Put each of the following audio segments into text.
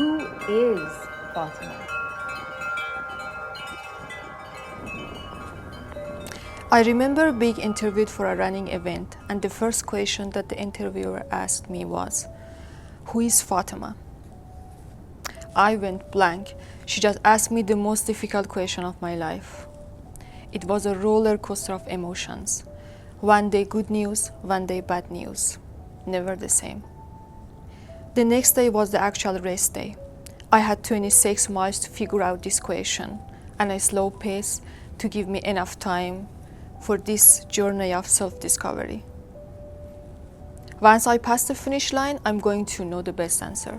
Who is Fatima? I remember being interviewed for a running event, and the first question that the interviewer asked me was, "Who is Fatima?" I went blank. She just asked me the most difficult question of my life. It was a roller coaster of emotions. One day good news, one day bad news. Never the same. The next day was the actual race day. I had 26 miles to figure out this question, and a slow pace to give me enough time for this journey of self-discovery. Once I pass the finish line, I'm going to know the best answer.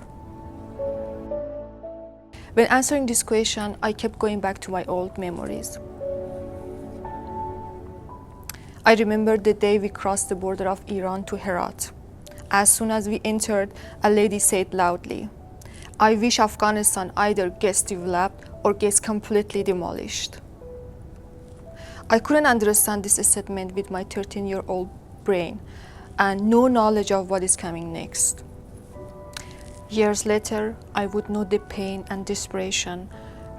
When answering this question, I kept going back to my old memories. I remember the day we crossed the border of Iran to Herat. As soon as we entered, a lady said loudly, "I wish Afghanistan either gets developed or gets completely demolished." I couldn't understand this statement with my 13-year-old brain and no knowledge of what is coming next. Years later, I would know the pain and desperation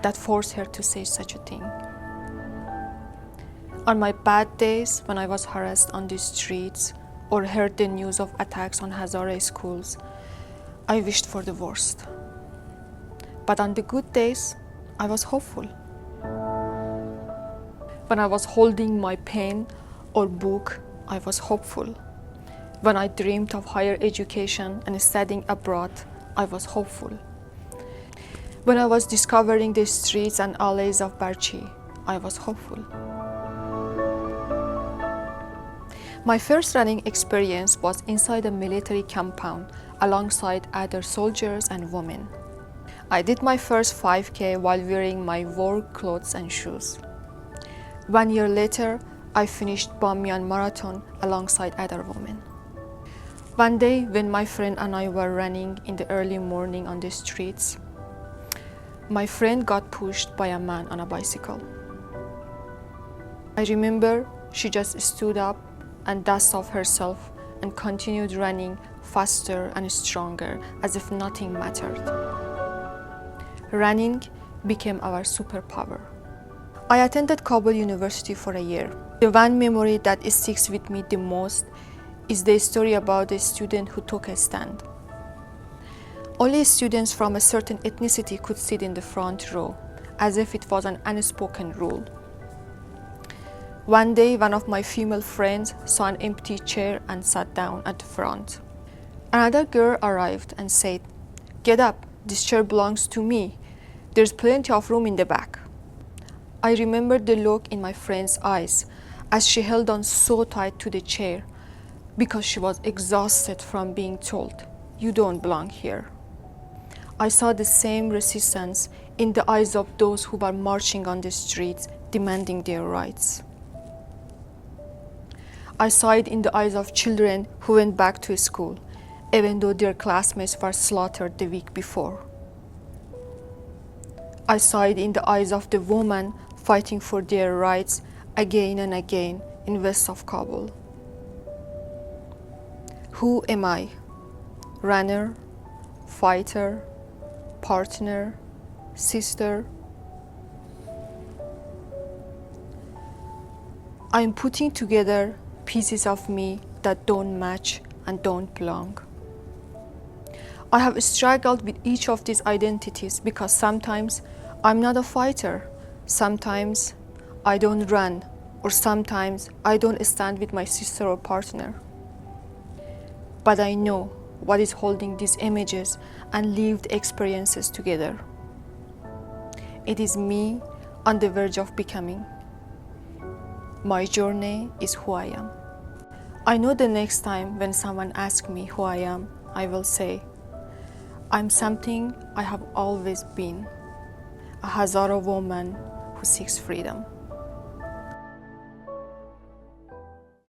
that forced her to say such a thing. On my bad days, when I was harassed on the streets or heard the news of attacks on Hazara schools, I wished for the worst. But on the good days, I was hopeful. When I was holding my pen or book, I was hopeful. When I dreamed of higher education and studying abroad, I was hopeful. When I was discovering the streets and alleys of Barchi, I was hopeful. My first running experience was inside a military compound alongside other soldiers and women. I did my first 5K while wearing my work clothes and shoes. 1 year later, I finished Bamiyan Marathon alongside other women. One day, when my friend and I were running in the early morning on the streets, my friend got pushed by a man on a bicycle. I remember she just stood up and dusted off herself and continued running faster and stronger as if nothing mattered. Running became our superpower. I attended Kabul University for a year. The one memory that sticks with me the most is the story about a student who took a stand. Only students from a certain ethnicity could sit in the front row, as if it was an unspoken rule. One day, one of my female friends saw an empty chair and sat down at the front. Another girl arrived and said, "Get up, this chair belongs to me. There's plenty of room in the back." I remember the look in my friend's eyes as she held on so tight to the chair because she was exhausted from being told, "You don't belong here." I saw the same resistance in the eyes of those who were marching on the streets demanding their rights. I saw it in the eyes of children who went back to school, even though their classmates were slaughtered the week before. I saw it in the eyes of the women fighting for their rights again and again in west of Kabul. Who am I? Runner, fighter, partner, sister? I'm putting together pieces of me that don't match and don't belong. I have struggled with each of these identities because sometimes I'm not a fighter, sometimes I don't run, or sometimes I don't stand with my sister or partner. But I know what is holding these images and lived experiences together. It is me on the verge of becoming. My journey is who I am. I know the next time when someone asks me who I am, I will say, I'm something I have always been, a Hazara woman who seeks freedom.